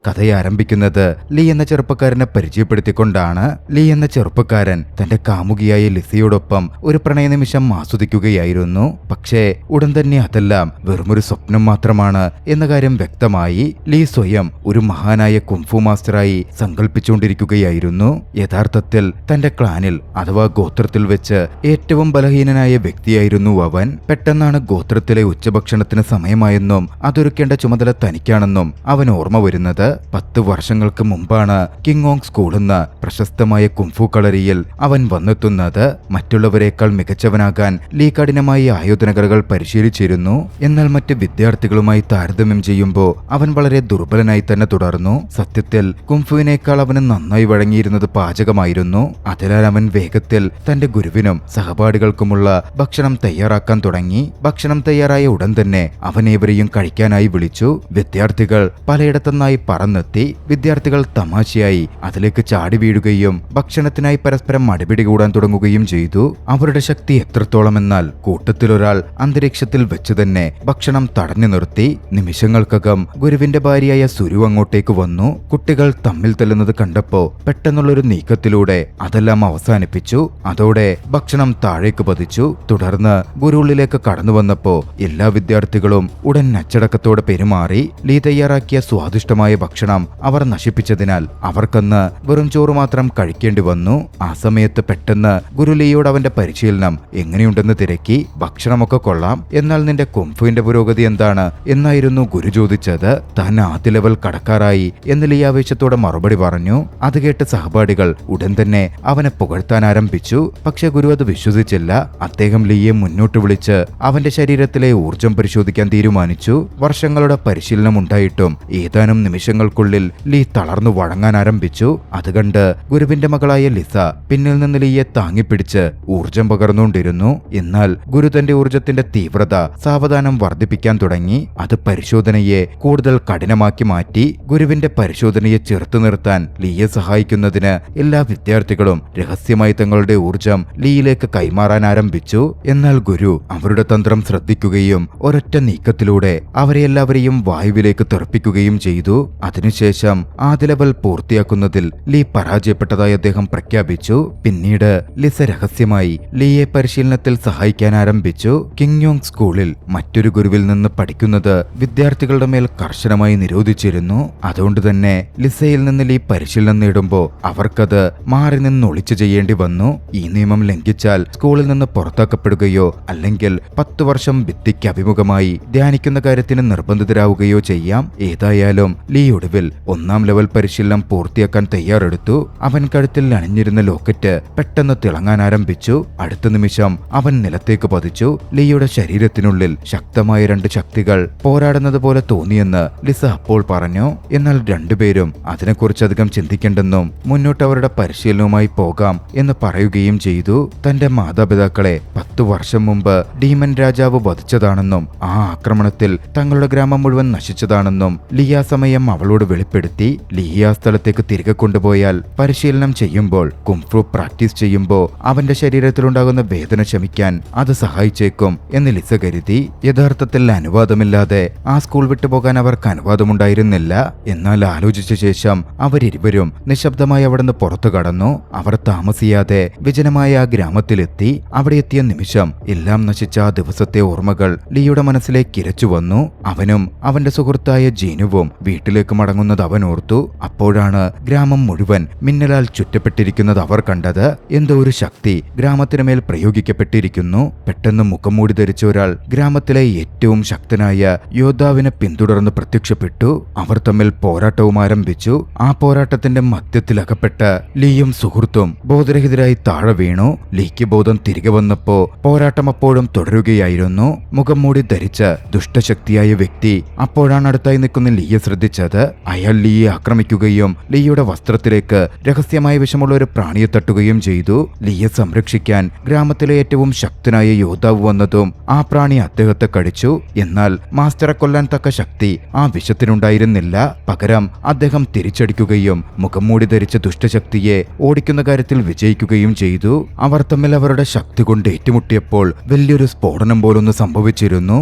കഥയാരംഭിക്കുന്നത് Lee എന്ന ചെറുപ്പക്കാരനെ പരിചയപ്പെടുത്തിക്കൊണ്ടാണ്. Lee എന്ന ചെറുപ്പക്കാരൻ തന്റെ കാമുകിയായ ലിസയോടൊപ്പം ഒരു പ്രണയനിമിഷം ആസ്വദിക്കുകയായിരുന്നു. പക്ഷേ ഉടൻ തന്നെ അതെല്ലാം വെറുമൊരു സ്വപ്നം മാത്രമാണ് എന്ന കാര്യം വ്യക്തമായി. ലീ സ്വയം ഒരു മഹാനായ കുംഫു മാസ്റ്ററായി സങ്കല്പിച്ചുകൊണ്ടിരിക്കുകയായിരുന്നു. യഥാർത്ഥത്തിൽ തന്റെ ക്ലാനിൽ അഥവാ ഗോത്രത്തിൽ വെച്ച് ഏറ്റവും ബലഹീനനായ വ്യക്തിയായിരുന്നു അവൻ. പെട്ടെന്നാണ് ഗോത്രത്തിലെ ഉച്ചഭക്ഷണത്തിന് സമയമായെന്നും അതൊരുക്കേണ്ട ചുമതല തനിക്കാണെന്നും അവൻ ഓർമ്മ വരുന്നത്. 10 വർഷങ്ങൾക്ക് മുമ്പാണ് കിങ്ങോങ് സ്കൂൾ എന്ന പ്രശസ്തമായ കുംഫു കളരിയിൽ അവൻ വന്നെത്തുന്നത്. മറ്റുള്ളവരെക്കാൾ മികച്ചവനാകാൻ ലീ കഠിനമായി ആയോധനകലകൾ പരിശീലിച്ചിരുന്നു. എന്നാൽ മറ്റ് വിദ്യാർത്ഥികളുമായി താരതമ്യം ചെയ്യുമ്പോൾ അവൻ വളരെ ദുർബലനായി തന്നെ തുടർന്നു. സത്യത്തിൽ കുംഫുവിനേക്കാൾ അവന് നന്നായി വഴങ്ങിയിരുന്നത് പാചകമായിരുന്നു. അതിനാൽ അവൻ വേഗത്തിൽ തന്റെ ഗുരുവിനും സഹപാഠികൾക്കുമുള്ള ഭക്ഷണം തയ്യാറാക്കാൻ തുടങ്ങി. ഭക്ഷണം തയ്യാറായ ഉടൻ തന്നെ അവനേവരെയും കഴിക്കാനായി വിളിച്ചു. വിദ്യാർത്ഥികൾ പലയിടത്തുനിന്നായി പറന്നെത്തി. വിദ്യാർത്ഥികൾ തമാശയായി അതിലേക്ക് ചാടി വീഴുകയും ഭക്ഷണത്തിനായി പരസ്പരം അടിപിടി കൂടാൻ തുടങ്ങുകയും ചെയ്തു. അവരുടെ ശക്തി എത്രത്തോളമെന്നാൽ കൂട്ടത്തിലൊരാൾ അന്തരീക്ഷത്തിൽ വെച്ച് തന്നെ ഭക്ഷണം തടഞ്ഞു നിർത്തി. നിമിഷങ്ങൾക്കകം ഗുരുവിന്റെ ഭാര്യയായ സുരു അങ്ങോട്ടേക്ക് വന്നു. കുട്ടികൾ തമ്മിൽ തല്ലുന്നത് കണ്ടപ്പോ പെട്ടെന്നുള്ളൊരു നീക്കത്തിലൂടെ അതെല്ലാം അവസാനിപ്പിച്ചു. അതോടെ ഭക്ഷണം താഴേക്ക് പതിച്ചു. തുടർന്ന് ഗുരുവിലേക്ക് കടന്നു വന്നപ്പോ എല്ലാ വിദ്യാർത്ഥികളും ഉടൻ അച്ചടക്കത്തോടെ പെരുമാറി. ലീ തയ്യാറാക്കിയ സ്വാദിഷ്ടമായ ഭക്ഷണം അവർ നശിപ്പിച്ചതിനാൽ അവർക്കന്ന് വെറും ചോറ് മാത്രം കഴിക്കേണ്ടി വന്നു. ആ സമയത്ത് പെട്ടെന്ന് ഗുരു ലീയോട് അവന്റെ പരിശീലനം എങ്ങനെയുണ്ടെന്ന് തിരക്കി. ഭക്ഷണമൊക്കെ കൊള്ളാം, എന്നാൽ നിന്റെ കുംഫുവിന്റെ പുരോഗതി എന്താണ് എന്നായിരുന്നു ഗുരു ചോദിച്ചത്. താൻ ആദ്യ ലെവൽ കടക്കാറായി എന്ന് ലീ ആവേശത്തോടെ മറുപടി പറഞ്ഞു. അത് കേട്ട് സഹപാഠികൾ ഉടൻ തന്നെ അവനെ പുകഴ്ത്താൻ ആരംഭിച്ചു. പക്ഷെ ഗുരു അത് വിശ്വസിച്ചില്ല. അദ്ദേഹം ലീയെ മുന്നോട്ട് വിളിച്ച് അവന്റെ ശരീരത്തിലെ ഊർജം പരിശോധിക്കാൻ തീരുമാനിച്ചു. വർഷങ്ങളുടെ പരിശീലനം ഉണ്ടായിട്ടും ഏതാനും നിമിഷങ്ങൾക്കുള്ളിൽ ലീ തളർന്നു വഴങ്ങാൻ ആരംഭിച്ചു. അത് കണ്ട് ഗുരുവിന്റെ മകളായ ലിസ പിന്നിൽ നിന്ന് ലീയെ താങ്ങിപ്പിടിച്ച് ഊർജം പകർന്നുകൊണ്ടിരുന്നു. എന്നാൽ ഗുരു തന്റെ ഊർജത്തിന്റെ തീവ്രത സാവധാനം വർദ്ധിപ്പിക്കാൻ തുടങ്ങി. അത് പരിശോധനയെ കൂടുതൽ കഠിനമാക്കി മാറ്റി. ഗുരുവിന്റെ പരിശോധനയെ ചെറുത്തു നിർത്താൻ ലീയെ സഹായിക്കുന്നതിന് എല്ലാ വിദ്യാർത്ഥികളും രഹസ്യമായി തങ്ങളുടെ ഊർജം ലീയിലേക്ക് കൈമാറാൻ ആരംഭിച്ചു. എന്നാൽ ഗുരു അവരുടെ തന്ത്രം ശ്രദ്ധിക്കുകയും ഒരൊറ്റ നീക്കത്തിലൂടെ അവരെല്ലാവരെയും വായുവിലേക്ക് തെറിപ്പിക്കുകയും ചെയ്തു. അതിനുശേഷം ആദ്യ ലെവൽ പൂർത്തിയാക്കുന്നതിൽ ലീ പരാജയപ്പെട്ടതായി അദ്ദേഹം പ്രഖ്യാപിച്ചു. പിന്നീട് ലിസ രഹസ്യമായി ലീയെ പരിശീലനത്തിൽ സഹായിക്കാൻ ആരംഭിച്ചു. കിങ്യോങ് സ്കൂളിൽ മറ്റൊരു ഗുരുവിൽ നിന്ന് പഠിക്കുന്നത് വിദ്യാർത്ഥികളുടെ മേൽ കർശനമായി നിരോധിച്ചിരുന്നു. അതുകൊണ്ട് തന്നെ ലിസയിൽ നിന്ന് ലീ പരിശീലനം നേടുമ്പോൾ അവർക്കത് മാറി നിന്ന് ഒളിച്ചു ചെയ്യേണ്ടി വന്നു. ഈ നിയമം ലംഘിച്ചാൽ സ്കൂളിൽ നിന്ന് പുറത്താക്കപ്പെടുകയോ അല്ലെങ്കിൽ 10 വർഷം ഭിത്തിക്ക് അഭിമുഖമായി ധ്യാനിക്കുന്ന കാര്യത്തിന് നിർബന്ധിതരാവുകയോ ചെയ്യാം. ഏതായാലും ലീ ഒടുവിൽ 1ാം ലെവൽ പരിശീലനം പൂർത്തിയാക്കാൻ തയ്യാറെടുത്തു. അവൻ കഴുത്തിൽ അണിഞ്ഞിരുന്ന ലോക്കറ്റ് പെട്ടെന്ന് തിളങ്ങാൻ ആരംഭിച്ചു. അടുത്ത നിമിഷം അവൻ നിലത്തേക്ക് പതിച്ചു. ലീയുടെ ശരീരത്തിനുള്ളിൽ ശക്തമായ 2 ശക്തികൾ പോരാടുന്നത് പോലെ തോന്നിയെന്ന് ലിസ അപ്പോൾ പറഞ്ഞു. എന്നാൽ രണ്ടുപേരും അതിനെക്കുറിച്ചധികം ചിന്തിക്കേണ്ടെന്നും മുന്നോട്ട് അവരുടെ പരിശീലനവുമായി പോകാം എന്ന് പറയുകയും ചെയ്തു. തന്റെ മാതാപിതാക്കളെ 10 വർഷം മുമ്പ് ഡീമൻ രാജാവ് വധിച്ചതാണെന്നും ആ ആക്രമണത്തിൽ തങ്ങളുടെ ഗ്രാമം മുഴുവൻ നശിച്ചതാണെന്നും ലിയ സമയം അവളോട് വെളിപ്പെടുത്തി. ലിയ സ്ഥലത്തേക്ക് തിരികെ കൊണ്ടുപോയാൽ പരിശീലനം ചെയ്യുമ്പോൾ കുംഫു പ്രാക്ടീസ് ചെയ്യുമ്പോൾ അവന്റെ ശരീരത്തിലുണ്ടാകുന്ന വേദന ശമിക്കാൻ അത് സഹായിച്ചേക്കും എന്ന് ലിസ കരുതി. യഥാർത്ഥത്തിൽ അനുവാദമില്ലാതെ ആ സ്കൂൾ വിട്ടുപോകാൻ അവർക്ക് അനുവാദമുണ്ടായിരുന്നില്ല. എന്നാൽ ആലോചിച്ച ശേഷം അവരിരുവരും നിശബ്ദമായി അവിടുന്ന് പുറത്തു കടന്നു. അവർ താമസിയാതെ വിജനമായ ആ ഗ്രാമത്തിലെത്തി. അവിടെ എത്തിയ നിമിഷം എല്ലാം നശിച്ച ആ ദിവസത്തെ ഓർമ്മകൾ ലിയുടെ മനസ്സിലേക്ക് ഇരച്ചു വന്നു. അവനും അവന്റെ സുഹൃത്തായ ജീനുവും വീട്ടിലേക്ക് മടങ്ങുന്നത് അവൻ ഓർത്തു. അപ്പോഴാണ് ഗ്രാമം മുഴുവൻ മിന്നലാൽ ചുറ്റപ്പെട്ടിരിക്കുന്നത് അവർ കണ്ടത്. എന്തോ ഒരു ശക്തി ഗ്രാമത്തിനു മേൽ പ്രയോഗിക്കപ്പെട്ടിരിക്കുന്നു. പെട്ടെന്ന് മുഖം മൂടി ധരിച്ച ഒരാൾ ഗ്രാമത്തിലെ ഏറ്റവും ശക്തനായ യോദ്ധാവിനെ പിന്തുടർന്ന് പ്രത്യക്ഷപ്പെട്ടു. അവർ തമ്മിൽ പോരാട്ടവും ആരംഭിച്ചു. ആ പോരാട്ടത്തിന്റെ മധ്യത്തിൽ അകപ്പെട്ട ലീയും സുഹൃത്തും ബോധരഹിതരായി താഴെ വീണു. ലീക്ക് ബോധം തിരികെ വന്നപ്പോ പോരാട്ടം അപ്പോഴും തുടരുകയായിരുന്നു. മുഖം മൂടി ധരിച്ച ദുഷ്ടശക്തിയായ വ്യക്തി അപ്പോഴാണ് അടുത്തായി നിൽക്കുന്ന ലീയെ ശ്രദ്ധിച്ചത്. അയാൾ ലീയെ ആക്രമിക്കുകയും ലീയുടെ വസ്ത്രത്തിലേക്ക് രഹസ്യമായ വിഷമുള്ള ഒരു പ്രാണിയെ തട്ടുകയും ചെയ്തു. ലീയെ സംരക്ഷിക്കാൻ ഗ്രാമത്തിലെ ഏറ്റവും ശക്തനായ യോദ്ധാവ് വന്നതും ആ പ്രാണി അദ്ദേഹത്തെ കടിച്ചു. എന്നാൽ മാസ്റ്ററെ കൊല്ലാൻ തക്ക ശക്തി ആ വിഷത്തിനുണ്ടായിരുന്നില്ല. പകരം അദ്ദേഹം തിരിച്ചടിക്കുകയും മുഖം മൂടി ധരിച്ച ദുഷ്ടശക്തിയെ ഓടിക്കുന്ന കാര്യത്തിൽ വിജയിക്കുകയും ചെയ്തു. അവർ തമ്മിൽ അവരുടെ ശക്തി കൊണ്ട് ഏറ്റുമുട്ടിയപ്പോൾ വലിയൊരു സ്ഫോടനം പോലൊന്ന് സംഭവിച്ചിരുന്നു.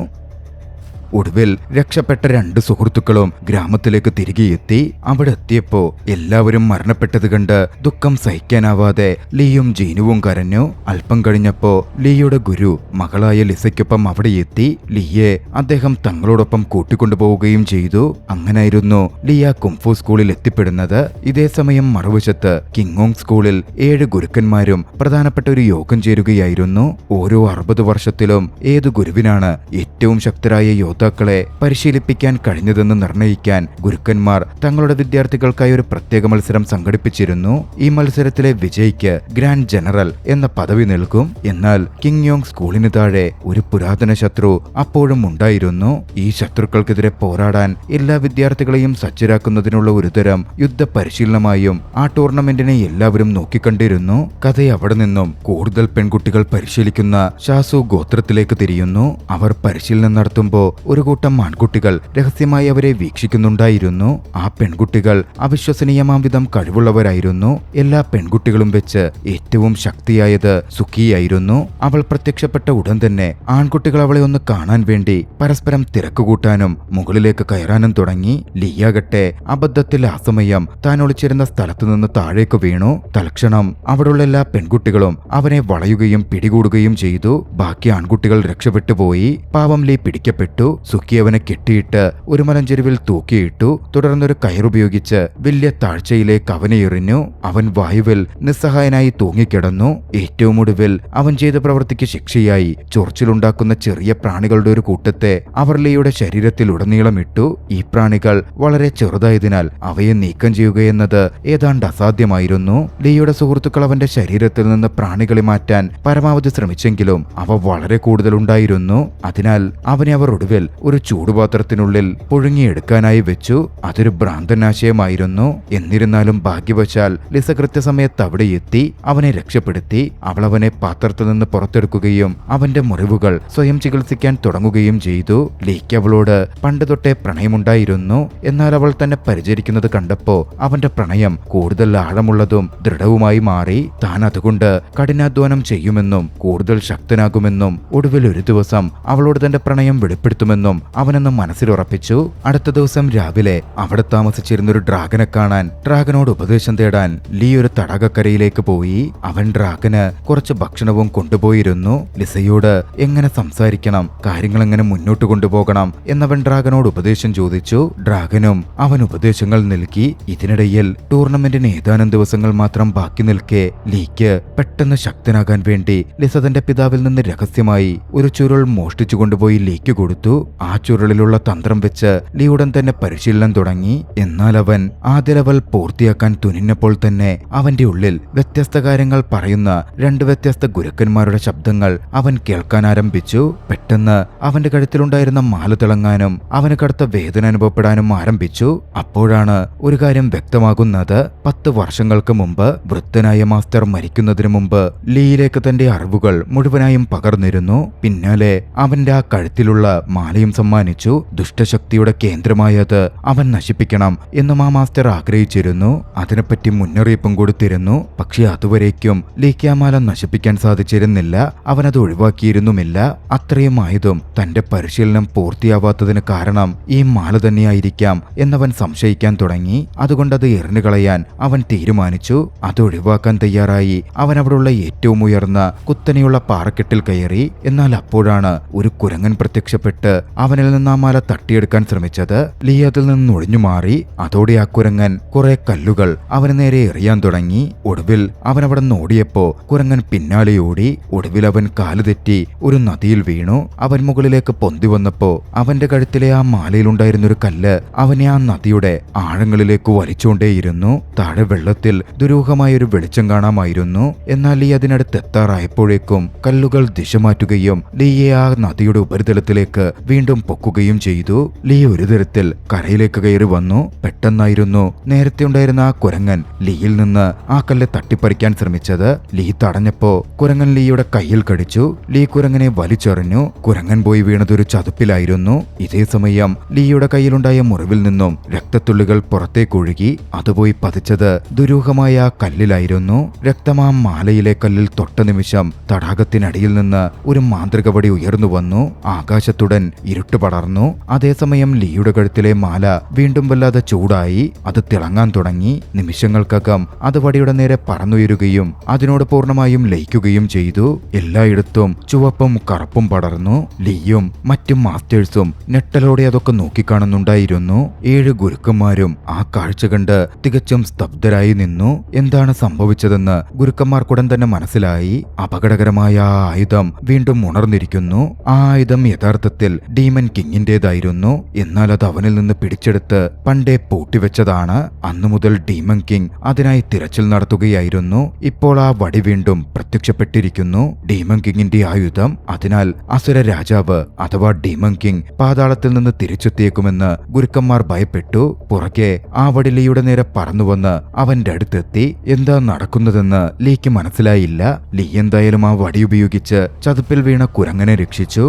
ഒടുവിൽ രക്ഷപ്പെട്ട 2 സുഹൃത്തുക്കളും ഗ്രാമത്തിലേക്ക് തിരികെ എത്തി. അവിടെ എത്തിയപ്പോ എല്ലാവരും മരണപ്പെട്ടത് കണ്ട് ദുഃഖം സഹിക്കാനാവാതെ ലീയും ജീനുവും കരഞ്ഞു. അല്പം കഴിഞ്ഞപ്പോ ലീയുടെ ഗുരു മകളായ ലിസയ്ക്കൊപ്പം അവിടെ എത്തി. ലീയെ അദ്ദേഹം തങ്ങളോടൊപ്പം കൂട്ടിക്കൊണ്ടുപോവുകയും ചെയ്തു. അങ്ങനായിരുന്നു ലിയ കുംഫു സ്കൂളിൽ എത്തിപ്പെടുന്നത്. ഇതേ സമയം മറുവശത്ത് കിങ്ങോങ് സ്കൂളിൽ 7 ഗുരുക്കന്മാരും പ്രധാനപ്പെട്ട ഒരു യോഗം ചേരുകയായിരുന്നു. ഓരോ 60 വർഷത്തിലും ഏതു ഗുരുവിനാണ് ഏറ്റവും ശക്തരായ യോദ്ധാക്കളെ പരിശീലിപ്പിക്കാൻ കഴിഞ്ഞതെന്ന് നിർണയിക്കാൻ ഗുരുക്കന്മാർ തങ്ങളുടെ വിദ്യാർത്ഥികൾക്കായി ഒരു പ്രത്യേക മത്സരം സംഘടിപ്പിച്ചിരുന്നു. ഈ മത്സരത്തിലെ വിജയിക്ക് ഗ്രാൻഡ് ജനറൽ എന്ന പദവി നൽകും. എന്നാൽ കിങ്യോങ് സ്കൂളിന് താഴെ ഒരു പുരാതന ശത്രു അപ്പോഴും ഉണ്ടായിരുന്നു. ഈ ശത്രുക്കൾക്കെതിരെ പോരാടാൻ എല്ലാ വിദ്യാർത്ഥികളെയും സജ്ജരാക്കുന്നതിനുള്ള ഒരുതരം യുദ്ധ പരിശീലനമായും ആ ടൂർണമെന്റിനെ എല്ലാവരും നോക്കിക്കണ്ടിരുന്നു. കഥ അവിടെ നിന്നും കൂടുതൽ പെൺകുട്ടികൾ പരിശീലിക്കുന്ന ഷാസു ഗോത്രത്തിലേക്ക് തിരിയുന്നു. അവർ പരിശീലനം നടത്തുമ്പോൾ ഒരു കൂട്ടം ആൺകുട്ടികൾ രഹസ്യമായി അവരെ വീക്ഷിക്കുന്നുണ്ടായിരുന്നു. ആ പെൺകുട്ടികൾ അവിശ്വസനീയമാം വിധം കഴിവുള്ളവരായിരുന്നു. എല്ലാ പെൺകുട്ടികളും വെച്ച് ഏറ്റവും ശക്തിയായത് സുഖിയായിരുന്നു. അവൾ പ്രത്യക്ഷപ്പെട്ട ഉടൻ തന്നെ ആൺകുട്ടികൾ അവളെ ഒന്ന് കാണാൻ വേണ്ടി പരസ്പരം തിരക്കുകൂട്ടാനും മുകളിലേക്ക് കയറാനും തുടങ്ങി. ലിയാകട്ടെ അബദ്ധത്തിൽ ആ സമയം താൻ ഒളിച്ചിരുന്ന സ്ഥലത്തു നിന്ന് താഴേക്ക് വീണു. തൽക്ഷണം അവിടെയുള്ള എല്ലാ പെൺകുട്ടികളും അവനെ വളയുകയും പിടികൂടുകയും ചെയ്തു. ബാക്കി ആൺകുട്ടികൾ രക്ഷപ്പെട്ടുപോയി. പാവം ലീ പിടിക്കപ്പെട്ടു. സുഖി അവനെ കെട്ടിയിട്ട് ഒരു മലഞ്ചെരുവിൽ തൂക്കിയിട്ടു. തുടർന്നൊരു കയറുപയോഗിച്ച് വലിയ താഴ്ചയിലേക്ക് അവനെ എറിഞ്ഞു. അവൻ വായുവിൽ നിസ്സഹായനായി തൂങ്ങിക്കിടന്നു. ഏറ്റവും ഒടുവിൽ അവൻ ചെയ്ത പ്രവൃത്തിക്ക് ശിക്ഷയായി ചൊറിച്ചിലുണ്ടാക്കുന്ന ചെറിയ പ്രാണികളുടെ ഒരു കൂട്ടത്തെ അവർ ലീയുടെ ശരീരത്തിലുടനീളം ഇട്ടു. ഈ പ്രാണികൾ വളരെ ചെറുതായതിനാൽ അവയെ നീക്കം ചെയ്യുകയെന്നത് ഏതാണ്ട് അസാധ്യമായിരുന്നു. ലീയുടെ സുഹൃത്തുക്കൾ അവന്റെ ശരീരത്തിൽ നിന്ന് പ്രാണികളെ മാറ്റാൻ പരമാവധി ശ്രമിച്ചെങ്കിലും അവ വളരെ കൂടുതലുണ്ടായിരുന്നു. അതിനാൽ അവനെ അവർ ഒടുവിൽ ഒരു ചൂടുപാത്രത്തിനുള്ളിൽ പുഴുങ്ങിയെടുക്കാനായി വെച്ചു. അതൊരു ഭ്രാന്തനാശയമായിരുന്നു. എന്നിരുന്നാലും ഭാഗ്യവശാൽ ലിസ കൃത്യസമയത്ത് അവിടെ എത്തി അവനെ രക്ഷപ്പെടുത്തി. അവൾ അവനെ പാത്രത്തിൽ നിന്ന് പുറത്തെടുക്കുകയും അവന്റെ മുറിവുകൾ സ്വയം ചികിത്സിക്കാൻ തുടങ്ങുകയും ചെയ്തു. ലീക്ക് അവളോട് പണ്ട് തൊട്ടേ പ്രണയമുണ്ടായിരുന്നു. എന്നാൽ അവൾ തന്നെ പരിചരിക്കുന്നത് കണ്ടപ്പോ അവന്റെ പ്രണയം കൂടുതൽ ആഴമുള്ളതും ദൃഢവുമായി മാറി. താൻ അതുകൊണ്ട് കഠിനാധ്വാനം ചെയ്യുമെന്നും കൂടുതൽ ശക്തനാകുമെന്നും ഒടുവിൽ ഒരു ദിവസം അവളോട് തന്റെ പ്രണയം വെളിപ്പെടുത്തുമെന്നും അവനെന്ന് മനസ്സിലുറപ്പിച്ചു. അടുത്ത ദിവസം രാവിലെ അവിടെ താമസിച്ചിരുന്നൊരു ഡ്രാഗനെ കാണാൻ ഡ്രാഗനോട് ഉപദേശം തേടാൻ ലീ ഒരു തടാകക്കരയിലേക്ക് പോയി. അവൻ ഡ്രാഗന് കുറച്ച് ഭക്ഷണവും കൊണ്ടുപോയിരുന്നു. ലിസയോട് എങ്ങനെ സംസാരിക്കണം, കാര്യങ്ങൾ എങ്ങനെ മുന്നോട്ട് കൊണ്ടുപോകണം എന്നവൻ ഡ്രാഗനോട് ഉപദേശം ചോദിച്ചു. ഡ്രാഗനും അവൻ ഉപദേശങ്ങൾ നൽകി. ഇതിനിടയിൽ ടൂർണമെന്റിന് ഏതാനും ദിവസങ്ങൾ മാത്രം ബാക്കി നിൽക്കെ ലീക്ക് പെട്ടെന്ന് ശക്തനാകാൻ വേണ്ടി ലിസ തന്റെ പിതാവിൽ നിന്ന് രഹസ്യമായി ഒരു ചുരുൾ മോഷ്ടിച്ചു കൊണ്ടുപോയി ലീക്ക് കൊടുത്തു. ആ ചുരുളിലുള്ള തന്ത്രം വെച്ച് ലീ ഉടൻ തന്നെ പരിശീലനം തുടങ്ങി. എന്നാൽ അവൻ ആദ്യ ലെവൽ പൂർത്തിയാക്കാൻ തുനിഞ്ഞപ്പോൾ തന്നെ അവന്റെ ഉള്ളിൽ വ്യത്യസ്ത കാര്യങ്ങൾ പറയുന്ന 2 വ്യത്യസ്ത ഗുരുക്കന്മാരുടെ ശബ്ദങ്ങൾ അവൻ കേൾക്കാൻ ആരംഭിച്ചു. പെട്ടെന്ന് അവന്റെ കഴുത്തിലുണ്ടായിരുന്ന മാല തിളങ്ങാനും അവന് കടുത്ത വേദന അനുഭവപ്പെടാനും ആരംഭിച്ചു. അപ്പോഴാണ് ഒരു കാര്യം വ്യക്തമാകുന്നത്. 10 വർഷങ്ങൾക്ക് മുമ്പ് വൃദ്ധനായ മാസ്റ്റർ മരിക്കുന്നതിന് മുമ്പ് ലീയിലേക്ക് തന്റെ അറിവുകൾ മുഴുവനായും പകർന്നിരുന്നു. പിന്നാലെ അവന്റെ ആ കഴുത്തിലുള്ള മാലയും സമ്മാനിച്ചു. ദുഷ്ടശക്തിയുടെ കേന്ദ്രമായത് അവൻ നശിപ്പിക്കണം എന്നും ആ മാസ്റ്റർ ആഗ്രഹിച്ചിരുന്നു. അതിനെപ്പറ്റി മുന്നറിയിപ്പും കൊടുത്തിരുന്നു. പക്ഷെ അതുവരേക്കും ലീക്ക് ആ മാല നശിപ്പിക്കാൻ സാധിച്ചിരുന്നില്ല. അവനത് ഒഴിവാക്കിയിരുന്നുമില്ല. അത്രയും ആയതും തന്റെ പരിശീലനം പൂർത്തിയാവാത്തതിന് കാരണം ഈ മാല തന്നെയായിരിക്കാം എന്നവൻ സംശയിക്കാൻ തുടങ്ങി. അതുകൊണ്ടത് എറിഞ്ഞുകളയാൻ അവൻ തീരുമാനിച്ചു. അത് ഒഴിവാക്കാൻ തയ്യാറായി അവൻ അവിടെയുള്ള ഏറ്റവും ഉയർന്ന കുത്തനെയുള്ള പാറക്കെട്ടിൽ കയറി. എന്നാൽ അപ്പോഴാണ് ഒരു കുരങ്ങൻ പ്രത്യക്ഷപ്പെട്ട് അവനിൽ നിന്ന് ആ മാല തട്ടിയെടുക്കാൻ ശ്രമിച്ചത്. ലീ അതിൽ നിന്ന് ഒഴിഞ്ഞു മാറി. അതോടെ ആ കുരങ്ങൻ കുറെ കല്ലുകൾ അവന് നേരെ എറിയാൻ തുടങ്ങി. ഒടുവിൽ അവൻ അവിടെ നിന്ന് ഓടിയപ്പോ കുരങ്ങൻ പിന്നാലെ ഓടി. ഒടുവിൽ അവൻ കാലുതെറ്റി ഒരു നദിയിൽ വീണു. അവൻ മുകളിലേക്ക് പൊന്തി വന്നപ്പോ അവന്റെ കഴുത്തിലെ ആ മാലയിലുണ്ടായിരുന്നൊരു കല്ല് അവനെ ആ നദിയുടെ ആഴങ്ങളിലേക്ക് വലിച്ചുകൊണ്ടേയിരുന്നു. താഴെ വെള്ളത്തിൽ ദുരൂഹമായൊരു വെളിച്ചം കാണാമായിരുന്നു. എന്നാൽ ലീ അതിനടുത്ത് എത്താറായപ്പോഴേക്കും കല്ലുകൾ ദിശ മാറ്റുകയും ലീയെ ആ നദിയുടെ ഉപരിതലത്തിലേക്ക് വീണ്ടും പൊക്കുകയും ചെയ്തു. ലീ ഒരു തരത്തിൽ കരയിലേക്ക് കയറി വന്നു. പെട്ടെന്നായിരുന്നു നേരത്തെ ഉണ്ടായിരുന്ന ആ കുരങ്ങൻ ലീയിൽ നിന്ന് ആ കല്ല് തട്ടിപ്പറിക്കാൻ ശ്രമിച്ചത്. ലീ തടഞ്ഞപ്പോ കുരങ്ങൻ ലീയുടെ കയ്യിൽ കടിച്ചു. ലീ കുരങ്ങനെ വലിച്ചെറിഞ്ഞു. കുരങ്ങൻ പോയി വീണതൊരു ചതുപ്പിലായിരുന്നു. ഇതേ സമയം ലീയുടെ കയ്യിലുണ്ടായ മുറിവിൽ നിന്നും രക്തത്തുള്ളികൾ പുറത്തേക്കൊഴുകി. അതുപോയി പതിച്ചത് ദുരൂഹമായ ആ കല്ലിലായിരുന്നു. രക്തം ആ മാലയിലെ കല്ലിൽ തൊട്ട നിമിഷം തടാകത്തിനടിയിൽ നിന്ന് ഒരു മാന്ത്രിക വടി ഉയർന്നു വന്നു. ആകാശത്തുടൻ ഇരുട്ട് പടർന്നു. അതേസമയം ലീയുടെ കഴുത്തിലെ മാല വീണ്ടും വല്ലാതെ ചൂടായി. അത് തിളങ്ങാൻ തുടങ്ങി. നിമിഷങ്ങൾക്കകം അത് വടിയുടെ നേരെ പറന്നുയരുകയും അതിനോട് പൂർണ്ണമായും ലയിക്കുകയും ചെയ്തു. എല്ലായിടത്തും ചുവപ്പും കറുപ്പും പടർന്നു. ലീയും മറ്റും മാസ്റ്റേഴ്സും ഞെട്ടലോടെ അതൊക്കെ നോക്കിക്കാണുന്നുണ്ടായിരുന്നു. 7 ഗുരുക്കന്മാരും ആ കാഴ്ച കണ്ട് തികച്ചും സ്തബ്ധരായി നിന്നു. എന്താണ് സംഭവിച്ചതെന്ന് ഗുരുക്കന്മാർക്കുടൻ തന്നെ മനസ്സിലായി. അപകടകരമായ ആ ആയുധം വീണ്ടും ഉണർന്നിരിക്കുന്നു. ആ ആയുധം യഥാർത്ഥത്തിൽ ഡീമൻ കിങ്ങിന്റേതായിരുന്നു. എന്നാൽ അത് അവനിൽ നിന്ന് പിടിച്ചെടുത്ത് പണ്ടേ പൂട്ടിവെച്ചതാണ്. അന്നു മുതൽ ഡീമൻ കിങ് അതിനായി തിരച്ചിൽ നടത്തുകയായിരുന്നു. ഇപ്പോൾ ആ വടി വീണ്ടും പ്രത്യക്ഷപ്പെട്ടിരിക്കുന്നു. ഡീമൻ കിങ്ങിന്റെ ആയുധം. അതിനാൽ അസുര രാജാവ് അഥവാ ഡീമൻ കിങ് പാതാളത്തിൽ നിന്ന് തിരിച്ചെത്തിയേക്കുമെന്ന് ഗുരുക്കന്മാർ ഭയപ്പെട്ടു. പുറകെ ആ വടി ലീയുടെ നേരെ പറന്നുവന്ന് അവന്റെ അടുത്തെത്തി. എന്താ നടക്കുന്നതെന്ന് ലീക്ക് മനസ്സിലായില്ല. ലീ എന്തായാലും ആ വടി ഉപയോഗിച്ച് ചതുപ്പിൽ വീണ കുരങ്ങനെ രക്ഷിച്ചു.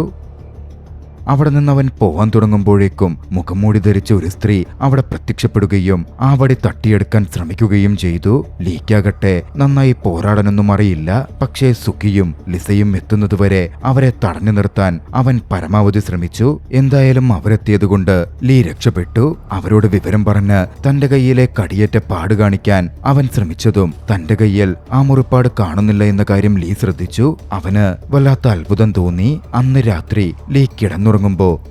അവിടെ നിന്ന് അവൻ പോവാൻ തുടങ്ങുമ്പോഴേക്കും മുഖംമൂടി ധരിച്ച ഒരു സ്ത്രീ അവിടെ പ്രത്യക്ഷപ്പെടുകയും ആ വടി തട്ടിയെടുക്കാൻ ശ്രമിക്കുകയും ചെയ്തു. ലീക്കാകട്ടെ നന്നായി പോരാടാനൊന്നും അറിയില്ല. പക്ഷേ സുഖിയും ലിസയും എത്തുന്നതുവരെ അവരെ തടഞ്ഞു നിർത്താൻ അവൻ പരമാവധി ശ്രമിച്ചു. എന്തായാലും അവരെത്തിയതുകൊണ്ട് ലീ രക്ഷപ്പെട്ടു. അവരോട് വിവരം പറഞ്ഞ് തന്റെ കയ്യിലെ കടിയേറ്റ പാട് കാണിക്കാൻ അവൻ ശ്രമിച്ചതും തന്റെ കയ്യിൽ ആ മുറിപ്പാട് കാണുന്നില്ല എന്ന കാര്യം ലീ ശ്രദ്ധിച്ചു. അവന് വല്ലാത്ത അത്ഭുതം തോന്നി. അന്ന് രാത്രി ലീ കിടന്നു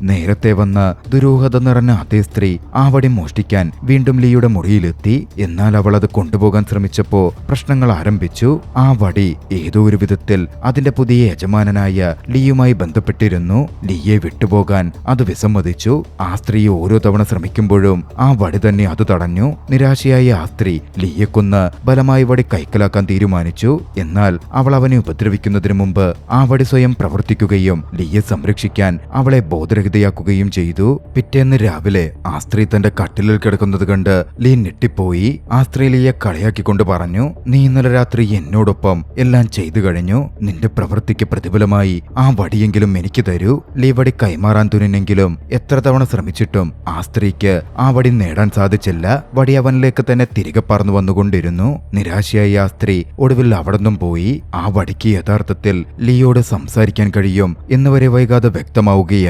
നേരത്തെ വന്ന ദുരൂഹത നിറഞ്ഞ അതേ സ്ത്രീ ആ വടി മോഷ്ടിക്കാൻ വീണ്ടും ലീയുടെ മുറിയിലെത്തി. എന്നാൽ അവൾ അത് കൊണ്ടുപോകാൻ ശ്രമിച്ചപ്പോ പ്രശ്നങ്ങൾ ആരംഭിച്ചു. ആ വടി ഏതോ ഒരു വിധത്തിൽ അതിന്റെ പുതിയ യജമാനനായ ലീയുമായി ബന്ധപ്പെട്ടിരുന്നു. ലീയെ വിട്ടുപോകാൻ അത് വിസമ്മതിച്ചു. ആ സ്ത്രീ ഓരോ തവണ ശ്രമിക്കുമ്പോഴും ആ വടി തന്നെ അത് തടഞ്ഞു. നിരാശയായ ആ സ്ത്രീ ലീയെ കൊന്ന് ബലമായി വടി കൈക്കലാക്കാൻ തീരുമാനിച്ചു. എന്നാൽ അവൾ അവനെ ഉപദ്രവിക്കുന്നതിന് മുമ്പ് ആ വടി സ്വയം പ്രവർത്തിക്കുകയും ലീയെ സംരക്ഷിക്കാൻ അവളെ ബോധരഹിതയാക്കുകയും ചെയ്തു. പിറ്റേന്ന് രാവിലെ ആ സ്ത്രീ തന്റെ കട്ടിലിൽ കിടക്കുന്നത് കണ്ട് ലീ ഞെട്ടിപ്പോയി. ആ സ്ത്രീ ലീയെ കളിയാക്കിക്കൊണ്ട് പറഞ്ഞു, നീ ഇന്നലെ രാത്രി എന്നോടൊപ്പം എല്ലാം ചെയ്തു കഴിഞ്ഞു. നിന്റെ പ്രവൃത്തിക്ക് പ്രതിഫലമായി ആ വടിയെങ്കിലും എനിക്ക് തരൂ. ലീ വടി കൈമാറാൻ തുനിഞ്ഞെങ്കിലും എത്ര തവണ ശ്രമിച്ചിട്ടും ആ സ്ത്രീക്ക് ആ വടി നേടാൻ സാധിച്ചില്ല. വടി അവനിലേക്ക് തന്നെ തിരികെ പറന്നു വന്നുകൊണ്ടിരുന്നു. നിരാശയായി ആ സ്ത്രീ ഒടുവിൽ അവിടെന്നും പോയി. ആ വടിക്ക് യഥാർത്ഥത്തിൽ ലീയോട് സംസാരിക്കാൻ കഴിയും എന്നുവരെ വൈകാതെ വ്യക്തമാവുകയായിരുന്നു.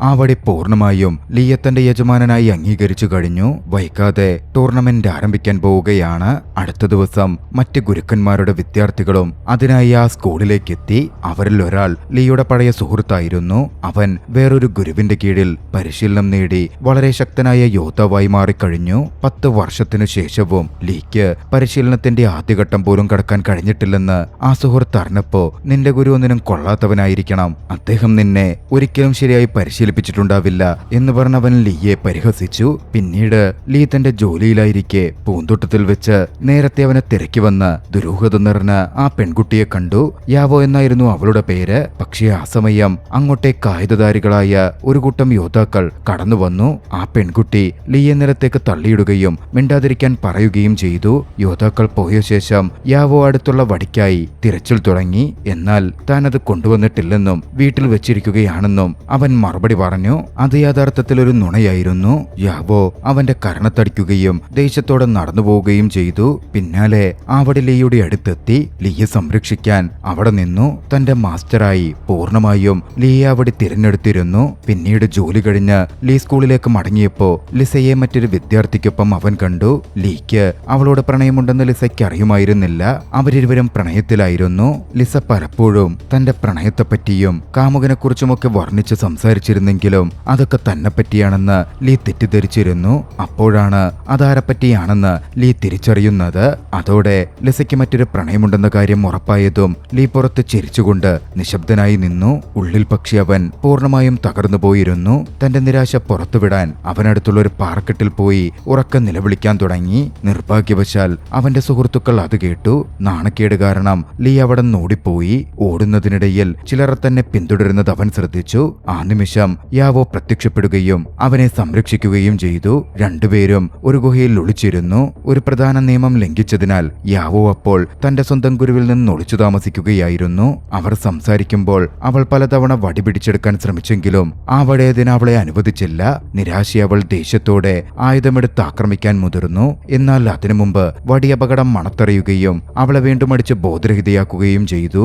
ആ വടി പൂർണ്ണമായും ലീയെ തന്റെ യജമാനനായി അംഗീകരിച്ചു കഴിഞ്ഞു. വൈകാതെ ടൂർണമെന്റ് ആരംഭിക്കാൻ പോവുകയാണ്. അടുത്ത ദിവസം മറ്റ് ഗുരുക്കന്മാരുടെ വിദ്യാർത്ഥികളും അതിനായി ആ സ്കൂളിലേക്ക് എത്തി. അവരിൽ ഒരാൾ ലീയുടെ പഴയ സുഹൃത്തായിരുന്നു. അവൻ വേറൊരു ഗുരുവിന്റെ കീഴിൽ പരിശീലനം നേടി വളരെ ശക്തനായ യോദ്ധാവായി മാറിക്കഴിഞ്ഞു. 10 വർഷത്തിനു ശേഷവും ലീക്ക് പരിശീലനത്തിന്റെ ആദ്യഘട്ടം പോലും കടക്കാൻ കഴിഞ്ഞിട്ടില്ലെന്ന് ആ സുഹൃത്ത് അറിഞ്ഞപ്പോ, നിന്റെ ഗുരു ഒന്നിനും കൊള്ളാത്തവനായിരിക്കണം, അദ്ദേഹം നിന്നെ ഒരിക്കലും ശരിയായി പരിശീലിപ്പിച്ചിട്ടുണ്ടാവില്ല എന്ന് പറഞ്ഞവൻ ലീയെ പരിഹസിച്ചു. പിന്നീട് ലീ തന്റെ ജോലിയിലായിരിക്കെ പൂന്തോട്ടത്തിൽ വെച്ച് നേരത്തെ അവനെ തിരക്കി വന്ന ദുരൂഹത നിറഞ്ഞ ആ പെൺകുട്ടിയെ കണ്ടു. യാവോ എന്നായിരുന്നു അവളുടെ പേര്. പക്ഷേ ആ സമയം അങ്ങോട്ടേക്ക് ആയുധധാരികളായ ഒരു കൂട്ടം യോദ്ധാക്കൾ കടന്നു വന്നു. ആ പെൺകുട്ടി ലീയെ നിലത്തേക്ക് തള്ളിയിടുകയും മിണ്ടാതിരിക്കാൻ പറയുകയും ചെയ്തു. യോദ്ധാക്കൾ പോയ ശേഷം യാവോ അടുത്തുള്ള വടിക്കായി തിരച്ചിൽ തുടങ്ങി. എന്നാൽ താൻ അത് കൊണ്ടുവന്നിട്ടില്ലെന്നും വീട്ടിൽ വെച്ചിരിക്കുകയാണെന്നും അവൻ മറുപടി പറഞ്ഞു. അത് യഥാർത്ഥത്തിൽ ഒരു നുണയായിരുന്നു. യാവോ അവന്റെ കരണത്തടിക്കുകയും ദേഷ്യത്തോടെ നടന്നു പോവുകയും ചെയ്തു. പിന്നാലെ ആ വടി ലീയുടെ അടുത്തെത്തി. ലീയെ സംരക്ഷിക്കാൻ അവിടെ നിന്നു. തന്റെ മാസ്റ്ററായി പൂർണ്ണമായും ലീയെ അവിടെ തിരഞ്ഞെടുത്തിരുന്നു. പിന്നീട് ജോലി കഴിഞ്ഞ് ലീ സ്കൂളിലേക്ക് മടങ്ങിയപ്പോ ലിസയെ മറ്റൊരു വിദ്യാർത്ഥിക്കൊപ്പം അവൻ കണ്ടു. ലീക്ക് അവളോട് പ്രണയമുണ്ടെന്ന് ലിസയ്ക്ക് അറിയുമായിരുന്നില്ല. അവരിരുവരും പ്രണയത്തിലായിരുന്നു. ലിസ പലപ്പോഴും തന്റെ പ്രണയത്തെപ്പറ്റിയും കാമുകനെക്കുറിച്ചുമൊക്കെ വർണ്ണിച്ച് സംസാരിച്ചിരുന്നെങ്കിലും അതൊക്കെ തന്നെ പറ്റിയാണെന്ന് ലീ തെറ്റിദ്ധരിച്ചിരുന്നു. അപ്പോഴാണ് അതാരെപ്പറ്റിയാണെന്ന് ലീ തിരിച്ചറിയുന്നത്. അതോടെ ലിസയ്ക്ക് മറ്റൊരു പ്രണയമുണ്ടെന്ന കാര്യം ഉറപ്പായതും ലീ പുറത്ത് ചിരിച്ചുകൊണ്ട് നിശബ്ദനായി നിന്നു. ഉള്ളിൽ പക്ഷെ അവൻ പൂർണ്ണമായും തകർന്നു പോയിരുന്നു. തന്റെ നിരാശ പുറത്തുവിടാൻ അവനടുത്തുള്ള ഒരു പാറക്കെട്ടിൽ പോയി ഉറക്കം നിലവിളിക്കാൻ തുടങ്ങി. നിർഭാഗ്യവശാൽ അവന്റെ സുഹൃത്തുക്കൾ അത് കേട്ടു. നാണക്കേട് കാരണം ലീ അവിടെ ഓടിപ്പോയി. ഓടുന്നതിനിടയിൽ ചിലർ തന്നെ പിന്തുടരുന്നത് അവൻ ശ്രദ്ധിച്ചു. ആ നിമിഷം യാവോ പ്രത്യക്ഷപ്പെടുകയും അവനെ സംരക്ഷിക്കുകയും ചെയ്തു. രണ്ടുപേരും ഒരു ഗുഹയിൽ ഒളിച്ചിരുന്നു. ഒരു പ്രധാന നിയമം ലംഘിച്ചതിനാൽ യാവോ അപ്പോൾ തന്റെ സ്വന്തം ഗുരുവിൽ നിന്ന് ഒളിച്ചു താമസിക്കുകയായിരുന്നു. അവർ സംസാരിക്കുമ്പോൾ അവൾ പലതവണ വടി പിടിച്ചെടുക്കാൻ ശ്രമിച്ചെങ്കിലും ആ വടയതിന് അവളെ അനുവദിച്ചില്ല. നിരാശ അവൾ ദേഷ്യത്തോടെ ആയുധമെടുത്ത് ആക്രമിക്കാൻ മുതിർന്നു. എന്നാൽ അതിനു മുമ്പ് വടി അപകടം മണത്തറിയുകയും അവളെ വീണ്ടും അടിച്ച് ബോധരഹിതയാക്കുകയും ചെയ്തു.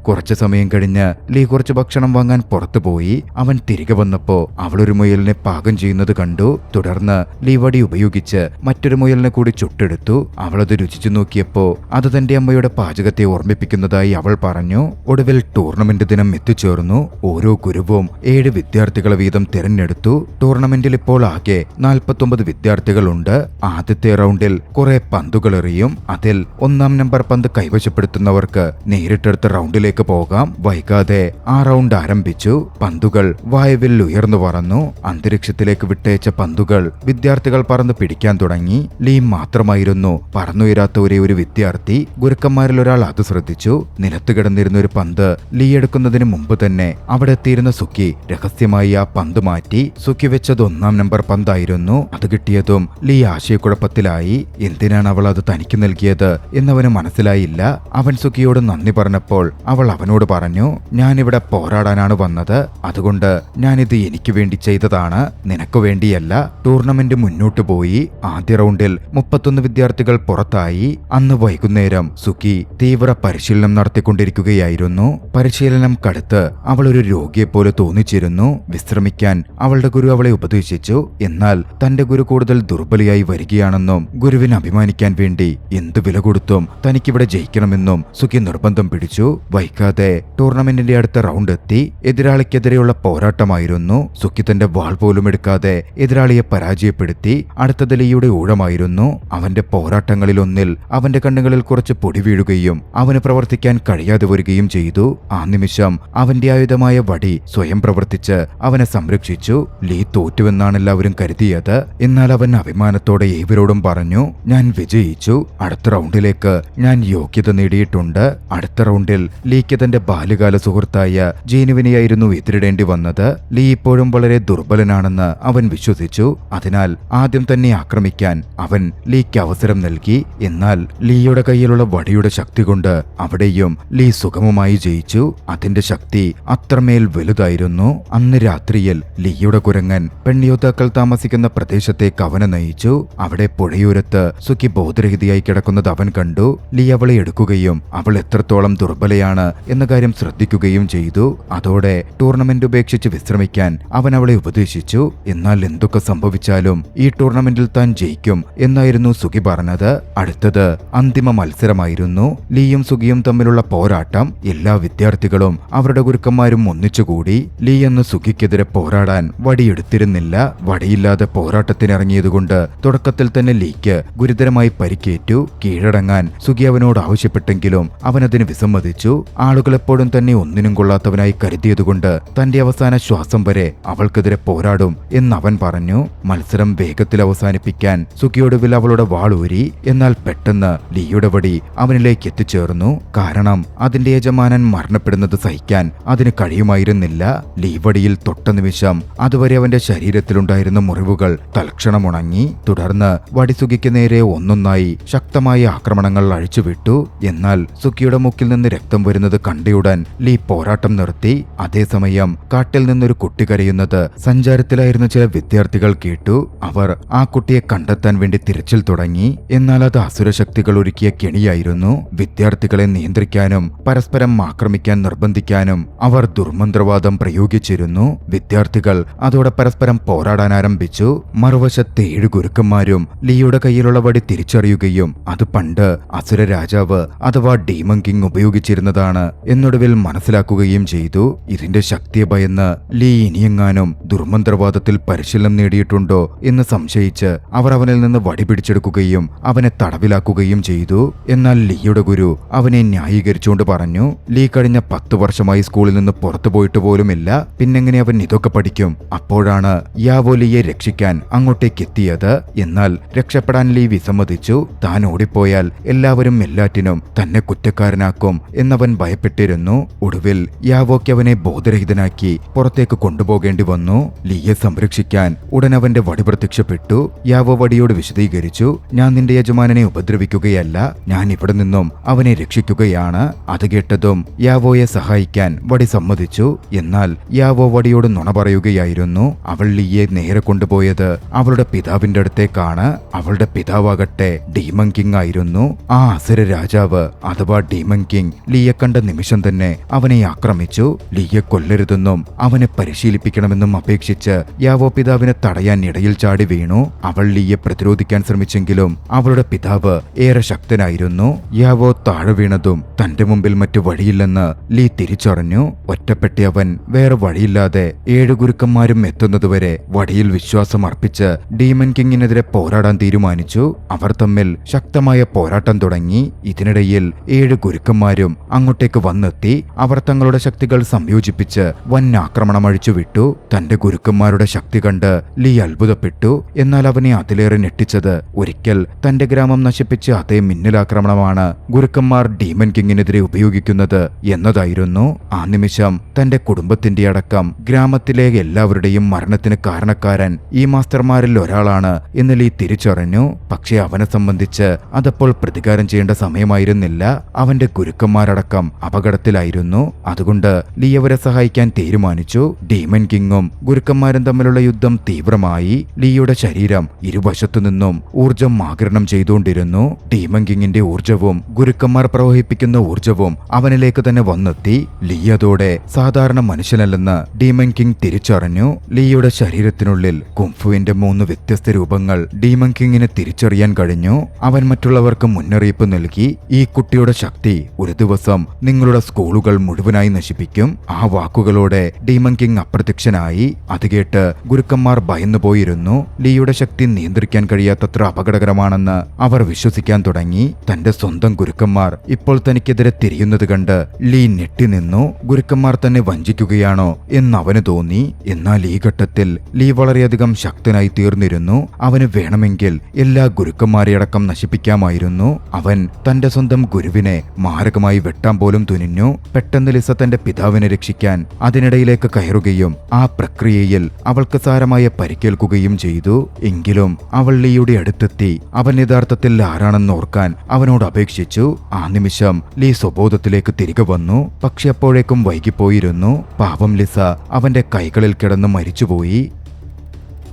കുറച്ചു സമയം കഴിഞ്ഞ് ലീ കുറച്ച് ഭക്ഷണം വാങ്ങാൻ പുറത്തുപോയി. അവൻ തിരികെ വന്നപ്പോ അവളൊരു മുയലിനെ പാകം ചെയ്യുന്നത് കണ്ടു. തുടർന്ന് ലീ വടി ഉപയോഗിച്ച് മറ്റൊരു മുയലിനെ കൂടി ചുട്ടെടുത്തു. അവളത് രുചിച്ചു നോക്കിയപ്പോ അത് തന്റെ അമ്മയുടെ പാചകത്തെ ഓർമ്മിപ്പിക്കുന്നതായി അവൾ പറഞ്ഞു. ഒടുവിൽ ടൂർണമെന്റ് ദിനം എത്തിച്ചേർന്നു. ഓരോ ഗുരുവും 7 വിദ്യാർത്ഥികളെ വീതം തിരഞ്ഞെടുത്തു. ടൂർണമെന്റിൽ ഇപ്പോൾ ആകെ 49 വിദ്യാർത്ഥികളുണ്ട്. ആദ്യത്തെ റൗണ്ടിൽ കുറെ പന്തുകൾ എറിയും. അതിൽ 1-ാം നമ്പർ പന്ത് കൈവശപ്പെടുത്തുന്നവർക്ക് നേരിട്ടെടുത്ത റൗണ്ടിലേക്ക് പോകാം. വൈകാതെ ആ റൗണ്ട് ആരംഭിച്ചു. പന്തുകൾ വായുവിൽ ഉയർന്നു പറന്നു. അന്തരീക്ഷത്തിലേക്ക് വിട്ടയച്ച പന്തുകൾ വിദ്യാർത്ഥികൾ പറന്ന് പിടിക്കാൻ തുടങ്ങി. ലീ മാത്രമായിരുന്നു പറന്നുയരാത്ത ഒരേ ഒരു വിദ്യാർത്ഥി. ഗുരുക്കന്മാരിൽ ഒരാൾ അത് ശ്രദ്ധിച്ചു. നിലത്ത് കിടന്നിരുന്ന ഒരു പന്ത് ലീ എടുക്കുന്നതിന് മുമ്പ് തന്നെ അവിടെ എത്തിയിരുന്ന സുക്കി രഹസ്യമായി ആ പന്ത് മാറ്റി. സുക്കി വെച്ചത് 1-ാം നമ്പർ പന്തായിരുന്നു. അത് കിട്ടിയതും ലീ ആശയക്കുഴപ്പത്തിലായി. എന്തിനാണ് അവൾ അത് തനിക്ക് നൽകിയത് എന്നവന് മനസ്സിലായില്ല. അവൻ സുക്കിയോട് നന്ദി പറഞ്ഞപ്പോൾ അവൾ അവനോട് പറഞ്ഞു, ഞാനിവിടെ പോരാടാനാണ് വന്നത്. അതുകൊണ്ട് ഞാനിത് എനിക്ക് വേണ്ടി ചെയ്തതാണ്, നിനക്ക് വേണ്ടിയല്ല. ടൂർണമെന്റ് മുന്നോട്ടു പോയി. ആദ്യ റൗണ്ടിൽ 31 വിദ്യാർത്ഥികൾ പുറത്തായി. അന്ന് വൈകുന്നേരം സുക്കി തീവ്ര പരിശീലനം നടത്തിക്കൊണ്ടിരിക്കുകയായിരുന്നു. പരിശീലനം കടുത്ത് അവൾ ഒരു രോഗിയെപ്പോലെ തോന്നിച്ചിരുന്നു. വിശ്രമിക്കാൻ അവളുടെ ഗുരു അവളെ ഉപദേശിച്ചു. എന്നാൽ തന്റെ ഗുരു കൂടുതൽ ദുർബലയായി വരികയാണെന്നും ഗുരുവിന് അഭിമാനിക്കാൻ വേണ്ടി എന്തു വില കൊടുത്തും തനിക്കിവിടെ ജയിക്കണമെന്നും സുഖി നിർബന്ധം പിടിച്ചു. വൈകാതെ ടൂർണമെന്റിന്റെ അടുത്ത റൗണ്ട് എത്തി. എതിരാളിക്കെതിരെയുള്ള പോരാട്ടമായിരുന്നു. സുഖി തന്റെ വാൾ പോലും എടുക്കാതെ എതിരാളിയെ പരാജയപ്പെടുത്തി. അടുത്തത് ലീയുടെ ഊഴമായിരുന്നു. അവന്റെ പോരാട്ടങ്ങളിലൊന്നിൽ അവന്റെ കണ്ണുകളിൽ കുറച്ച് പൊടി വീഴുകയും അവന് പ്രവർത്തിക്കാൻ കഴിയാതെ വരികയും ചെയ്തു. ആ നിമിഷം അവന്റെ ആയുധമായ വടി സ്വയം പ്രവർത്തിച്ച് അവനെ സംരക്ഷിച്ചു. ലീ തോറ്റുവെന്നാണ് എല്ലാവരും കരുതിയത്. എന്നാൽ അവൻ അഭിമാനത്തോടെ ഏവരോടും പറഞ്ഞു, ഞാൻ വിജയിച്ചു. അടുത്ത റൗണ്ടിലേക്ക് ഞാൻ യോഗ്യത നേടിയിട്ടുണ്ട്. അടുത്ത റൗണ്ടിൽ ലീക്ക് തന്റെ ബാല്യകാല സുഹൃത്തായ ജീനുവിനെയായിരുന്നു എതിരിടേണ്ടി വന്നത്. ലീ ഇപ്പോഴും വളരെ ദുർബലനാണെന്ന് അവൻ വിശ്വസിച്ചു. അതിനാൽ ആദ്യം തന്നെ ആക്രമിക്കാൻ അവൻ ലീക്ക് അവസരം നൽകി. എന്നാൽ ലീയുടെ കയ്യിലുള്ള വടിയുടെ ശക്തി കൊണ്ട് അവിടെയും ലീ സുഗമമായി ജയിച്ചു. അതിന്റെ ശക്തി അത്രമേൽ വലുതായിരുന്നു. അന്ന് രാത്രിയിൽ ലീയുടെ കുരങ്ങൻ പെൺയോദ്ധാക്കൾ താമസിക്കുന്ന പ്രദേശത്തേക്ക് അവനെ നയിച്ചു. അവിടെ പുഴയോരത്ത് സുഖി ബോധരഹിതയായി കിടക്കുന്നത് അവൻ കണ്ടു. ലീ അവളെ എടുക്കുകയും അവൾ എത്രത്തോളം ദുർബലയാണ് എന്ന കാര്യം ശ്രദ്ധിക്കുകയും ചെയ്തു. അതോടെ ടൂർണമെന്റ് ഉപേക്ഷിച്ച് വിശ്രമിക്കാൻ അവൻ അവളെ ഉപദേശിച്ചു. എന്നാൽ എന്തൊക്കെ സംഭവിച്ചാലും ഈ ടൂർണമെന്റിൽ താൻ ജയിക്കും എന്നായിരുന്നു സുഖി പറഞ്ഞത്. അടുത്തത് അന്തിമ മത്സരമായിരുന്നു. ലീയും സുഖിയും തമ്മിലുള്ള പോരാട്ടം. എല്ലാ വിദ്യാർത്ഥികളും അവരുടെ ഗുരുക്കന്മാരും ഒന്നിച്ചുകൂടി. ലീ എന്ന് സുഖിക്കെതിരെ പോരാടാൻ വടിയെടുത്തിരുന്നില്ല. വടിയില്ലാതെ പോരാട്ടത്തിനിറങ്ങിയതുകൊണ്ട് തുടക്കത്തിൽ തന്നെ ലീക്ക് ഗുരുതരമായി പരിക്കേറ്റു. കീഴടങ്ങാൻ സുഖി അവനോട് ആവശ്യപ്പെട്ടെങ്കിലും അവനതിന് വിസമ്മതിച്ചു. ആളുകളെപ്പോഴും തന്നെ ഒന്നിനും കൊള്ളാത്തവനായി കരുതിയതുകൊണ്ട് തന്റെ അവസാന ശ്വാസം വരെ അവൾക്കെതിരെ പോരാടും എന്നവൻ പറഞ്ഞു. മത്സരം വേഗത്തിൽ അവസാനിപ്പിക്കാൻ സുഖിയൊടുവിൽ അവളുടെ വാളൂരി. എന്നാൽ പെട്ടെന്ന് ലീയുടെ വടി അവനിലേക്ക് എത്തിച്ചേർന്നു. കാരണം അതിന്റെ യജമാനൻ മരണപ്പെടുന്നത് സഹിക്കാൻ അതിന് കഴിയുമായിരുന്നില്ല. ലീ വടിയിൽ തൊട്ട നിമിഷം അതുവരെ അവന്റെ ശരീരത്തിലുണ്ടായിരുന്ന മുറിവുകൾ തൽക്ഷണം ഉണങ്ങി. തുടർന്ന് വടി സുഖിക്ക് നേരെ ഒന്നൊന്നായി ശക്തമായ ആക്രമണങ്ങൾ അഴിച്ചുവിട്ടു. എന്നാൽ സുഖിയുടെ മുക്കിൽ നിന്ന് രക്തം വരുന്നത് കണ്ടയുടൻ ലീ പോരാട്ടം നിർത്തി. അതേസമയം കാട്ടിൽ നിന്നൊരു കുട്ടി കരയുന്നത് സഞ്ചാരത്തിലായിരുന്ന ചില വിദ്യാർത്ഥികൾ കേട്ടു. അവർ ആ കുട്ടിയെ കണ്ടെത്താൻ വേണ്ടി തിരച്ചിൽ തുടങ്ങി. എന്നാൽ അത് അസുരശക്തികൾ ഒരുക്കിയ കെണിയായിരുന്നു. വിദ്യാർത്ഥികളെ നിയന്ത്രിക്കാനും പരസ്പരം ആക്രമിക്കാൻ നിർബന്ധിക്കാനും അവർ ദുർമന്ത്രവാദം പ്രയോഗിച്ചിരുന്നു. വിദ്യാർത്ഥികൾ അതോടെ പരസ്പരം പോരാടാൻ ആരംഭിച്ചു. മറുവശത്തെ 7 ഗുരുക്കന്മാരും ലീയുടെ കയ്യിലുള്ള വടി തിരിച്ചറിയുകയും അത് പണ്ട് അസുര രാജാവ് അഥവാ ഡീമൺ കിങ് ഉപയോഗിച്ചിരുന്നതാണ് എന്നൊടുവിൽ മനസ്സിലാക്കുകയും ചെയ്തു. ഇതിന്റെ ശക്തിയെ ഭയന്ന് ലീ ഇനിയെങ്ങാനും ദുർമന്ത്രവാദത്തിൽ പരിശീലനം നേടിയിട്ടുണ്ടോ എന്ന് സംശയിച്ച് അവർ അവനിൽ നിന്ന് വടി പിടിച്ചെടുക്കുകയും അവനെ തടവിലാക്കുകയും ചെയ്തു. എന്നാൽ ലീയുടെ ഗുരു അവനെ ന്യായീകരിച്ചുകൊണ്ട് പറഞ്ഞു, ലീ കഴിഞ്ഞ 10 വർഷമായി സ്കൂളിൽ നിന്ന് പുറത്തു പോയിട്ട് പോലുമില്ല. പിന്നെങ്ങനെ അവൻ ഇതൊക്കെ പഠിക്കും? അപ്പോഴാണ് യാവോ ലീയെ രക്ഷിക്കാൻ അങ്ങോട്ടേക്ക് എത്തിയത്. എന്നാൽ രക്ഷപ്പെടാൻ ലീ വിസമ്മതിച്ചു. താൻ ഓടിപ്പോയാൽ എല്ലാവരും എല്ലാറ്റിനും തന്നെ കുറ്റക്കാരനാക്കും എന്നവൻ ഭയപ്പെട്ടിരുന്നു. ഒടുവിൽ യാവോക്ക് അവനെ ബോധരഹിതനാക്കി പുറത്തേക്ക് കൊണ്ടുപോകേണ്ടി വന്നു. ലീയെ സംരക്ഷിക്കാൻ ഉടൻ അവന്റെ വടി പ്രത്യക്ഷപ്പെട്ടു. യാവോ വടിയോട് വിശദീകരിച്ചു, ഞാൻ നിന്റെ യജമാനനെ ഉപദ്രവിക്കുകയല്ല, ഞാൻ ഇവിടെ നിന്നും അവനെ രക്ഷിക്കുകയാണ്. അത് കേട്ടതും യാവോയെ സഹായിക്കാൻ വടി സമ്മതിച്ചു. എന്നാൽ യാവോ വടിയോട് നുണ പറയുകയായിരുന്നു. അവൾ ലീയെ നേരെ കൊണ്ടുപോയത് അവളുടെ പിതാവിന്റെ അടുത്തേക്കാണ്. അവളുടെ പിതാവാകട്ടെ ഡീമൺ കിങ് ആയിരുന്നു. ആ അസുര രാജാവ് അഥവാ ഡീമൺ കിങ് ലീയെ കണ്ട കണ്ട നിമിഷം തന്നെ അവനെ ആക്രമിച്ചു. ലീയെ കൊല്ലരുതെന്നും അവനെ പരിശീലിപ്പിക്കണമെന്നും അപേക്ഷിച്ച് യാവോ പിതാവിനെ തടയാൻ ഇടയിൽ ചാടി വീണു. അവൾ ലീയെ പ്രതിരോധിക്കാൻ ശ്രമിച്ചെങ്കിലും അവളുടെ പിതാവ് ഏറെ ശക്തനായിരുന്നു. യാവോ താഴെ വീണതും തന്റെ മുമ്പിൽ മറ്റു വഴിയില്ലെന്ന് ലീ തിരിച്ചറിഞ്ഞു. ഒറ്റപ്പെട്ട അവൻ വേറെ വഴിയില്ലാതെ 7 ഗുരുക്കന്മാരും എത്തുന്നതുവരെ വടിയിൽ വിശ്വാസം അർപ്പിച്ച് ഡീമൻ കിങ്ങിനെതിരെ പോരാടാൻ തീരുമാനിച്ചു. അവർ തമ്മിൽ ശക്തമായ പോരാട്ടം തുടങ്ങി. ഇതിനിടയിൽ 7 ഗുരുക്കന്മാരും അങ്ങോട്ടേക്ക് വന്നെത്തി. അവർ തങ്ങളുടെ ശക്തികൾ സംയോജിപ്പിച്ച് വൻ ആക്രമണം അഴിച്ചുവിട്ടു. തന്റെ ഗുരുക്കന്മാരുടെ ശക്തി കണ്ട് ലീ അത്ഭുതപ്പെട്ടു. എന്നാൽ അവനെ അതിലേറെ ഞെട്ടിച്ചത് ഒരിക്കൽ തന്റെ ഗ്രാമം നശിപ്പിച്ച അതേ മിന്നലാക്രമണമാണ് ഗുരുക്കന്മാർ ഡീമൻ കിങ്ങിനെതിരെ ഉപയോഗിക്കുന്നത് എന്നതായിരുന്നു. ആ നിമിഷം തന്റെ കുടുംബത്തിന്റെ അടക്കം ഗ്രാമത്തിലെ എല്ലാവരുടെയും മരണത്തിന് കാരണക്കാരൻ ഈ മാസ്റ്റർമാരിൽ ഒരാളാണ് എന്ന് ലീ തിരിച്ചറിഞ്ഞു. പക്ഷെ അവനെ സംബന്ധിച്ച് അതപ്പോൾ പ്രതികാരം ചെയ്യേണ്ട സമയമായിരുന്നില്ല. അവന്റെ ഗുരുക്കന്മാരടക്കം അപകടത്തിലായിരുന്നു. അതുകൊണ്ട് ലീ അവരെ സഹായിക്കാൻ തീരുമാനിച്ചു. ഡീമൻ കിങ്ങും ഗുരുക്കന്മാരും തമ്മിലുള്ള യുദ്ധം തീവ്രമായി. ലീയുടെ ശരീരം ഇരുവശത്തു നിന്നും ഊർജം ആഗിരണം ചെയ്തുകൊണ്ടിരുന്നു. ഡീമൻ കിങ്ങിന്റെ ഊർജവും ഗുരുക്കന്മാർ പ്രവഹിപ്പിക്കുന്ന ഊർജവും അവനിലേക്ക് തന്നെ വന്നെത്തി. ലീ അതോടെ സാധാരണ മനുഷ്യനല്ലെന്ന് ഡീമൻ കിങ് തിരിച്ചറിഞ്ഞു. ലീയുടെ ശരീരത്തിനുള്ളിൽ കുംഫുവിന്റെ 3 വ്യത്യസ്ത രൂപങ്ങൾ ഡീമൻ കിങ്ങിന് തിരിച്ചറിയാൻ കഴിഞ്ഞു. അവൻ മറ്റുള്ളവർക്ക് മുന്നറിയിപ്പ് നൽകി. ഈ കുട്ടിയുടെ ശക്തി ഒരു ദിവസം നിങ്ങളുടെ സ്കൂളുകൾ മുഴുവനായി നശിപ്പിക്കും. ആ വാക്കുകളോടെ ഡീമൻ കിങ് അപ്രത്യക്ഷനായി. അത് കേട്ട് ഗുരുക്കന്മാർ ഭയന്നുപോയിരുന്നു. ലീയുടെ ശക്തി നിയന്ത്രിക്കാൻ കഴിയാത്തത്ര അപകടകരമാണെന്ന് അവർ വിശ്വസിക്കാൻ തുടങ്ങി. തന്റെ സ്വന്തം ഗുരുക്കന്മാർ ഇപ്പോൾ തനിക്കെതിരെ തിരിയുന്നത് കണ്ട് ലീ ഞെട്ടിനിന്നു. ഗുരുക്കന്മാർ തന്നെ വഞ്ചിക്കുകയാണോ എന്ന് അവന് തോന്നി. എന്നാൽ ഈ ഘട്ടത്തിൽ ലീ വളരെയധികം ശക്തനായി തീർന്നിരുന്നു. അവന് വേണമെങ്കിൽ എല്ലാ ഗുരുക്കന്മാരെയടക്കം നശിപ്പിക്കാമായിരുന്നു. അവൻ തന്റെ സ്വന്തം ഗുരുവിനെ മാരകമായി വെട്ടാൻ പോലും തുനിഞ്ഞു. പെട്ടെന്ന് ലിസ തന്റെ പിതാവിനെ രക്ഷിക്കാൻ അതിനിടയിലേക്ക് കയറുകയും ആ പ്രക്രിയയിൽ അവൾക്ക് സാരമായ പരിക്കേൽക്കുകയും ചെയ്തു. എങ്കിലും അവൾ ലീയുടെ അടുത്തെത്തി അവൻ യഥാർത്ഥത്തിൽ ആരാണെന്ന് ഓർക്കാൻ അവനോട് അപേക്ഷിച്ചു. ആ നിമിഷം ലീ സ്വബോധത്തിലേക്ക് തിരികെ വന്നു. പക്ഷെ അപ്പോഴേക്കും വൈകിപ്പോയിരുന്നു. പാവം ലിസ അവന്റെ കൈകളിൽ കിടന്ന് മരിച്ചുപോയി.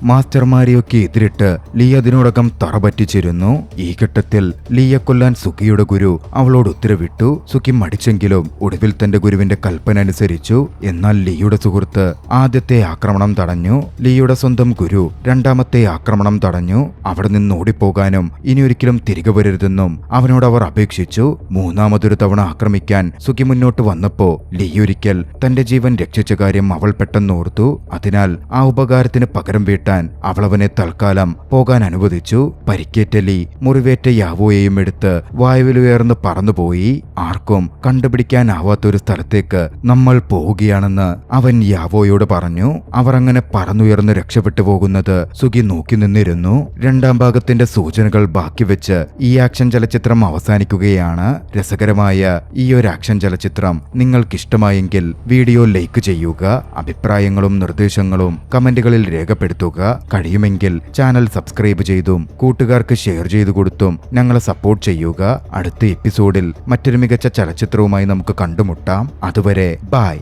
മാസ്റ്റർമാരെയൊക്കെ എതിരിട്ട് ലീ അതിനോടകം തറപറ്റിച്ചിരുന്നു. ഈ ഘട്ടത്തിൽ ലീയെ കൊല്ലാൻ സുഖിയുടെ ഗുരു അവളോട് ഉത്തരവിട്ടു. സുഖി മടിച്ചെങ്കിലും ഒടുവിൽ തന്റെ ഗുരുവിന്റെ കൽപ്പന അനുസരിച്ചു. എന്നാൽ ലീയുടെ സുഹൃത്ത് ആദ്യത്തെ ആക്രമണം തടഞ്ഞു. ലീയുടെ സ്വന്തം ഗുരു രണ്ടാമത്തെ ആക്രമണം തടഞ്ഞു. അവിടെ നിന്ന് ഓടിപ്പോകാനും ഇനിയൊരിക്കലും തിരികെ വരരുതെന്നും അവനോട് അവർ അപേക്ഷിച്ചു. മൂന്നാമതൊരു തവണ ആക്രമിക്കാൻ സുഖി മുന്നോട്ട് വന്നപ്പോ ലീ ഒരിക്കൽ തന്റെ ജീവൻ രക്ഷിച്ച കാര്യം അവൾ പെട്ടെന്ന് ഓർത്തു. അതിനാൽ ആ ഉപകാരത്തിന് പകരം വീട്ടാൻ അവൾ അവനെ തൽക്കാലം പോകാൻ അനുവദിച്ചു. പരിക്കേറ്റ ലീ മുറിവേറ്റ യാവോയെയും എടുത്ത് വായുവിലുയർന്ന് പറന്നുപോയി. ആർക്കും കണ്ടുപിടിക്കാനാവാത്തൊരു സ്ഥലത്തേക്ക് നമ്മൾ പോവുകയാണെന്ന് അവൻ യാവോയോട് പറഞ്ഞു. അവർ അങ്ങനെ പറന്നുയർന്ന് രക്ഷപ്പെട്ടു പോകുന്നത് സുഖി നോക്കി നിന്നിരുന്നു. രണ്ടാം ഭാഗത്തിന്റെ സൂചനകൾ ബാക്കി വെച്ച് ഈ ആക്ഷൻ ചലച്ചിത്രം അവസാനിക്കുകയാണ്. രസകരമായ ഈ ഒരു ആക്ഷൻ ചലച്ചിത്രം നിങ്ങൾക്കിഷ്ടമായെങ്കിൽ വീഡിയോ ലൈക്ക് ചെയ്യുക. അഭിപ്രായങ്ങളും നിർദ്ദേശങ്ങളും കമന്റുകളിൽ രേഖപ്പെടുത്തുക. കഴിയുമെങ്കിൽ ചാനൽ സബ്സ്ക്രൈബ് ചെയ്തും കൂട്ടുകാർക്ക് ഷെയർ ചെയ്തു കൊടുത്തും ഞങ്ങളെ സപ്പോർട്ട് ചെയ്യുക. അടുത്ത എപ്പിസോഡിൽ മറ്റൊരു മികച്ച ചലച്ചിത്രവുമായി നമുക്ക് കണ്ടുമുട്ടാം. അതുവരെ ബൈ.